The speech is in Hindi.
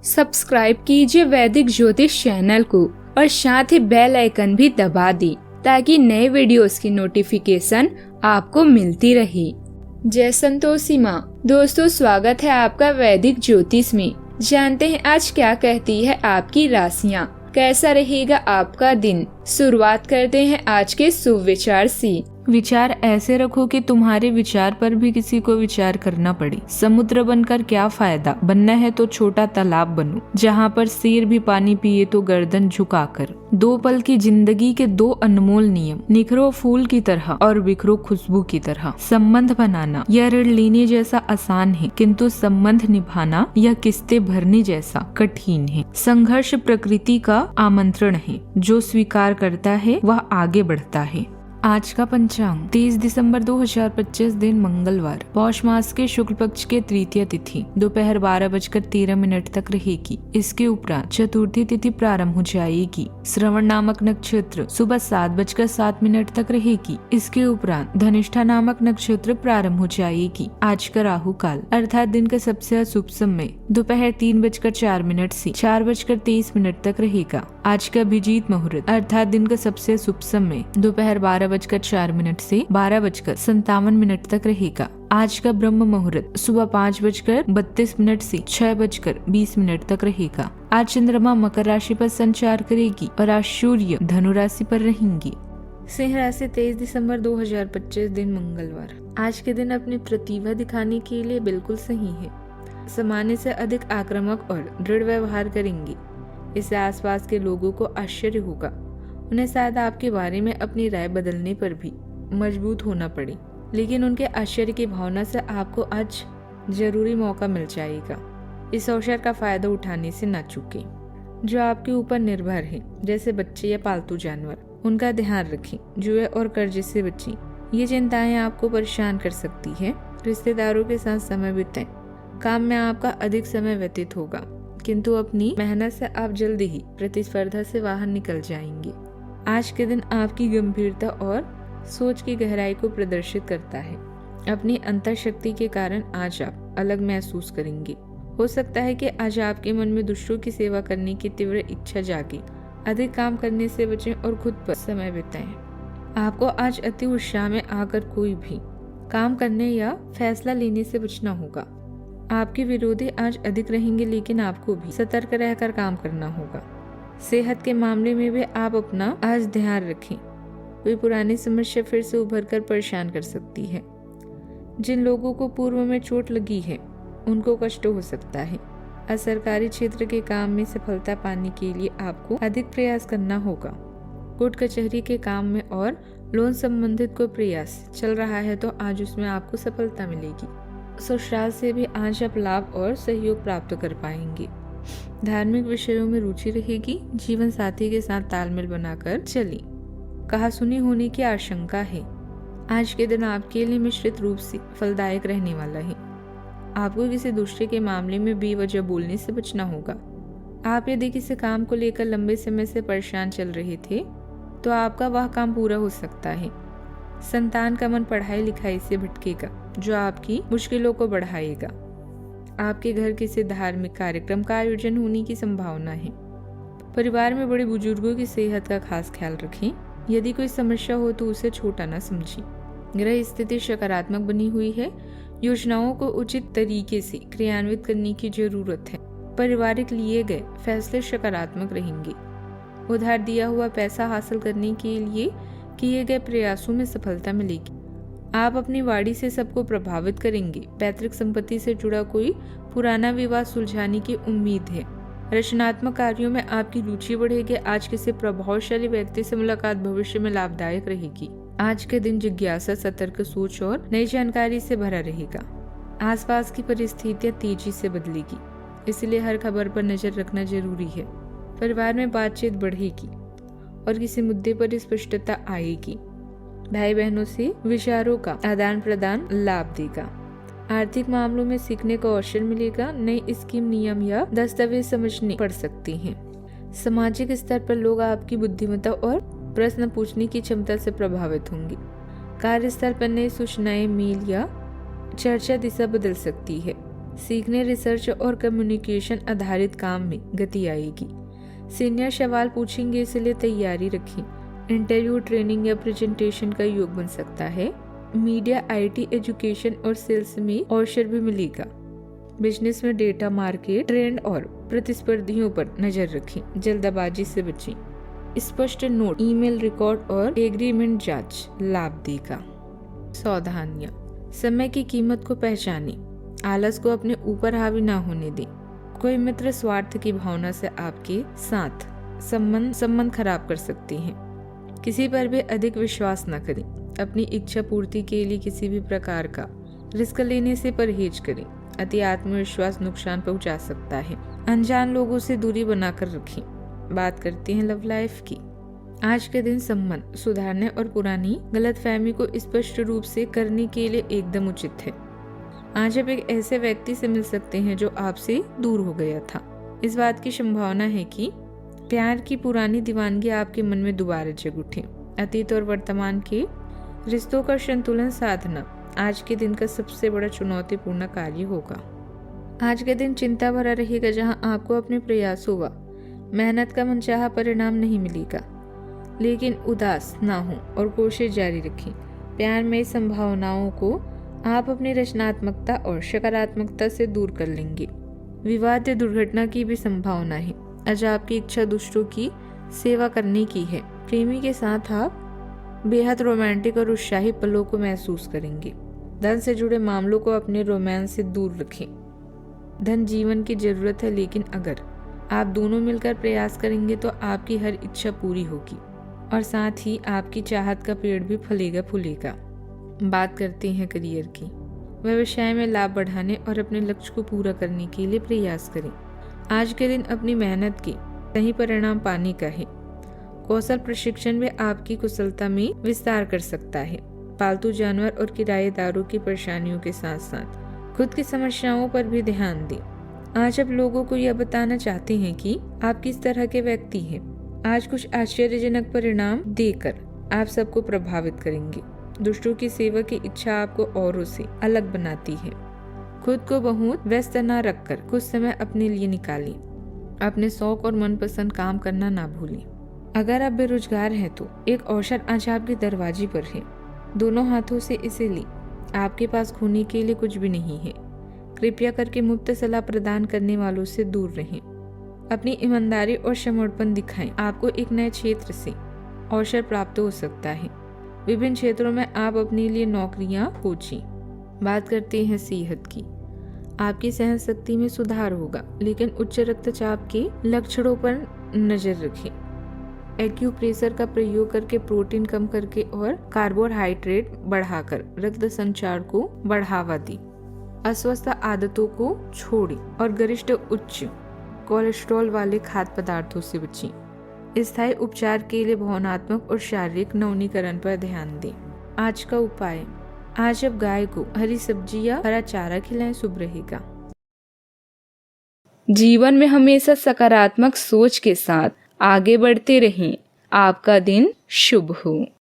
सब्सक्राइब कीजिए वैदिक ज्योतिष चैनल को और साथ ही बेल आइकन भी दबा दी ताकि नए वीडियोस की नोटिफिकेशन आपको मिलती रहे। जय संतोषी माँ। दोस्तों, स्वागत है आपका वैदिक ज्योतिष में। जानते हैं आज क्या कहती है आपकी राशियाँ, कैसा रहेगा आपका दिन। शुरुआत करते हैं आज के शुभ विचार से। विचार ऐसे रखो कि तुम्हारे विचार पर भी किसी को विचार करना पड़े। समुद्र बनकर क्या फायदा, बनना है तो छोटा तालाब बनो, जहाँ पर शेर भी पानी पिए तो गर्दन झुकाकर। दो पल की जिंदगी के दो अनमोल नियम, निखरो फूल की तरह और बिखरो खुशबू की तरह। संबंध बनाना यह ऋण लेने जैसा आसान है, किंतु संबंध निभाना यह किस्तें भरने जैसा कठिन है। संघर्ष प्रकृति का आमंत्रण है, जो स्वीकार करता है वह आगे बढ़ता है। आज का पंचांग 30 दिसंबर 2025 दिन मंगलवार, पौष मास के शुक्ल पक्ष के तृतीय तिथि दोपहर 12:13 तक रहेगी। इसके उपरांत चतुर्थी तिथि प्रारंभ हो जाएगी। श्रवण नामक नक्षत्र सुबह 7:07 तक रहेगी। इसके उपरांत धनिष्ठा नामक नक्षत्र प्रारंभ हो जाएगी। आज का राहु काल अर्थात दिन का सबसे अशुभ समय दोपहर 3:04 से 4:23 तक रहेगा। आज का अभिजीत मुहूर्त अर्थात दिन का सबसे शुभ समय दोपहर 12:04 से 12:57 तक रहेगा। आज का ब्रह्म मुहूर्त सुबह 5:32 से 6:20 तक रहेगा। आज चंद्रमा मकर राशि पर संचार करेगी और आज सूर्य धनु राशि पर रहेंगी। सिंह राशि 23 दिसंबर 2025 दिन मंगलवार। आज के दिन अपनी प्रतिभा दिखाने के लिए बिल्कुल सही है। सामान्य से अधिक आक्रामक और दृढ़ व्यवहार करेंगे। इससे आसपास के लोगों को आश्चर्य होगा। उन्हें शायद आपके बारे में अपनी राय बदलने पर भी मजबूत होना पड़े, लेकिन उनके आश्चर्य की भावना से आपको आज जरूरी मौका मिल जाएगा। इस अवसर का फायदा उठाने से न चूकें। जो आपके ऊपर निर्भर है, जैसे बच्चे या पालतू जानवर, उनका ध्यान रखें। जुए और कर्ज से बचें। ये चिंताएं आपको परेशान कर सकती है। रिश्तेदारों के साथ समय बिताएं। काम में आपका अधिक समय व्यतीत होगा, किंतु अपनी मेहनत से आप जल्दी ही प्रतिस्पर्धा से बाहर निकल जाएंगे। आज के दिन आपकी गंभीरता और सोच की गहराई को प्रदर्शित करता है। अपनी अंतर शक्ति के कारण आज आप अलग महसूस करेंगे। हो सकता है कि आज आपके मन में दूसरों की सेवा करने की तीव्र इच्छा जागे। अधिक काम करने से बचें और खुद पर समय बिताएं। आपको आज अति उत्साह में आकर कोई भी काम करने या फैसला लेने से बचना होगा। आपके विरोधी आज अधिक रहेंगे, लेकिन आपको भी सतर्क रहकर काम करना होगा। सेहत के मामले में भी आप अपना आज ध्यान रखें। कोई पुरानी समस्या फिर से उभर कर परेशान कर सकती है। जिन लोगों को पूर्व में चोट लगी है, उनको कष्ट हो सकता है। असरकारी क्षेत्र के काम में सफलता पाने के लिए आपको अधिक प्रयास करना होगा। कोर्ट कचहरी के काम में और लोन संबंधित कोई प्रयास चल रहा है तो आज उसमें आपको सफलता मिलेगी। ससुराल से भी आज आप लाभ और सहयोग प्राप्त कर पाएंगे। धार्मिक विषयों में रुचि रहेगी। जीवन साथी के साथ तालमेल बनाकर चलें। कहा सुनी होने की आशंका है। आज के दिन आपके लिए मिश्रित रूप से फलदायक रहने वाला है। आपको किसी दूसरे के मामले में बेवजह बोलने से बचना होगा। आप यदि किसी काम को लेकर लंबे समय से परेशान चल रहे थे तो आपका वह काम पूरा हो सकता है। संतान का मन पढ़ाई लिखाई से भटकेगा, जो आपकी मुश्किलों को बढ़ाएगा। आपके घर किसी धार्मिक कार्यक्रम का आयोजन होने की संभावना है। परिवार में बड़े बुजुर्गों की सेहत का खास ख्याल रखें। यदि कोई समस्या हो तो उसे छोटा न समझें। ग्रह स्थिति सकारात्मक बनी हुई है। योजनाओं को उचित तरीके से क्रियान्वित करने की जरूरत है। पारिवारिक लिए गए फैसले सकारात्मक रहेंगे। उधार दिया हुआ पैसा हासिल करने के लिए किए गए प्रयासों में सफलता मिलेगी। आप अपनी वाणी से सबको प्रभावित करेंगे। पैतृक संपत्ति से जुड़ा कोई पुराना विवाद सुलझाने की उम्मीद है। रचनात्मक कार्यों में आपकी रुचि बढ़ेगी। आज किसी प्रभावशाली व्यक्ति से मुलाकात भविष्य में लाभदायक रहेगी। आज के दिन जिज्ञासा, सतर्क सोच और नई जानकारी से भरा रहेगा। आसपास की परिस्थितियां तेजी से बदलेगी, इसलिए हर खबर पर नजर रखना जरूरी है। परिवार में बातचीत बढ़ेगी और किसी मुद्दे पर स्पष्टता आएगी। भाई बहनों से विचारों का आदान प्रदान लाभ देगा। आर्थिक मामलों में सीखने का अवसर मिलेगा। नई स्कीम, नियम या दस्तावेज समझने पड़ सकते हैं। सामाजिक स्तर पर लोग आपकी बुद्धिमत्ता और प्रश्न पूछने की क्षमता से प्रभावित होंगे। कार्यस्थल पर नई सूचनाएं, मेल या चर्चा दिशा बदल सकती है। सीखने, रिसर्च और कम्युनिकेशन आधारित काम में गति आएगी। सीनियर सवाल पूछेंगे, इसलिए तैयारी रखें। इंटरव्यू, ट्रेनिंग या प्रेजेंटेशन का योग बन सकता है। मीडिया, आईटी, एजुकेशन और सेल्स में अवसर भी मिलेगा। बिजनेस में डेटा, मार्केट ट्रेंड और प्रतिस्पर्धियों पर नजर रखें। जल्दबाजी से बचें। स्पष्ट नोट, ईमेल रिकॉर्ड और एग्रीमेंट जांच लाभ देगा। सावधानियां, समय की कीमत को पहचानें। आलस को अपने ऊपर हावी ना होने दें। कोई मित्र स्वार्थ की भावना से आपके साथ संबंध खराब कर सकते हैं। किसी पर भी अधिक विश्वास न करें। अपनी इच्छा पूर्ति के लिए किसी भी प्रकार का रिस्क लेने से परहेज करें। अति आत्मविश्वास नुकसान पहुंचा सकता है। अनजान लोगों से दूरी बनाकर रखें। बात करते हैं लव लाइफ की। आज के दिन संबंध सुधारने और पुरानी गलतफहमी को स्पष्ट रूप से करने के लिए एकदम उचित है। आज आप एक ऐसे व्यक्ति से मिल सकते हैं जो आपसे दूर हो गया था। इस बात की संभावना है कि प्यार की पुरानी दीवानगी आपके मन में दोबारा जग उठे। अतीत और वर्तमान के रिश्तों का संतुलन साधना आज के दिन का सबसे बड़ा चुनौतीपूर्ण कार्य होगा। आज का दिन चिंता भरा रहेगा, जहां आपको अपने प्रयासों व मेहनत का मनचाहा परिणाम नहीं मिलेगा। लेकिन उदास ना हो और कोशिश जारी रखें। प्यार में संभावनाओं को आप अपनी रचनात्मकता और सकारात्मकता से दूर कर लेंगे। विवाद या दुर्घटना की भी संभावना है। आज आपकी इच्छा दूसरों की सेवा करने की है। प्रेमी के साथ आप बेहद रोमांटिक और उत्साही पलों को महसूस करेंगे। धन से जुड़े मामलों को अपने रोमांस से दूर रखें। धन जीवन की जरूरत है, लेकिन अगर आप दोनों मिलकर प्रयास करेंगे तो आपकी हर इच्छा पूरी होगी और साथ ही आपकी चाहत का पेड़ भी फलेगा फूलेगा। बात करते हैं करियर की। व्यवसाय में लाभ बढ़ाने और अपने लक्ष्य को पूरा करने के लिए प्रयास करें। आज के दिन अपनी मेहनत के सही परिणाम पाने का है। कौशल प्रशिक्षण भी आपकी कुशलता में विस्तार कर सकता है। पालतू जानवर और किराएदारों की परेशानियों के साथ साथ खुद की समस्याओं पर भी ध्यान दें। आज आप लोगों को यह बताना चाहते हैं कि आप किस तरह के व्यक्ति हैं। आज कुछ आश्चर्यजनक परिणाम देकर आप सबको प्रभावित करेंगे। दुष्टों की सेवा की इच्छा आपको औरों से अलग बनाती है। खुद को बहुत व्यस्त न रखकर कुछ समय अपने लिए निकालें। अपने शौक और मनपसंद काम करना ना भूलें। अगर आप बेरोजगार हैं तो एक अवसर आज आपके दरवाजे पर है। दोनों हाथों से इसे लें। आपके पास खोने के लिए कुछ भी नहीं है। कृपया करके मुफ्त सलाह प्रदान करने वालों से दूर रहें। अपनी ईमानदारी और समर्पण दिखाएं। आपको एक नए क्षेत्र से अवसर प्राप्त हो सकता है। विभिन्न क्षेत्रों में आप अपने लिए नौकरियां खोजें। बात करते हैं सेहत की। आपकी सहन शक्ति में सुधार होगा, लेकिन उच्च रक्तचाप के लक्षणों पर नजर रखें। एक्यूप्रेशर का प्रयोग करके प्रोटीन कम करके और कार्बोहाइड्रेट बढ़ाकर रक्त संचार को बढ़ावा दी। अस्वस्थ आदतों को छोड़ें और गरिष्ठ उच्च कोलेस्ट्रॉल वाले खाद्य पदार्थों से बचें। स्थायी उपचार के लिए भावनात्मक और शारीरिक नवीनीकरण पर ध्यान दें। आज का उपाय, आज आप गाय को हरी सब्जी या हरा चारा खिलाएं, शुभ रहेगा। जीवन में हमेशा सकारात्मक सोच के साथ आगे बढ़ते रहें। आपका दिन शुभ हो।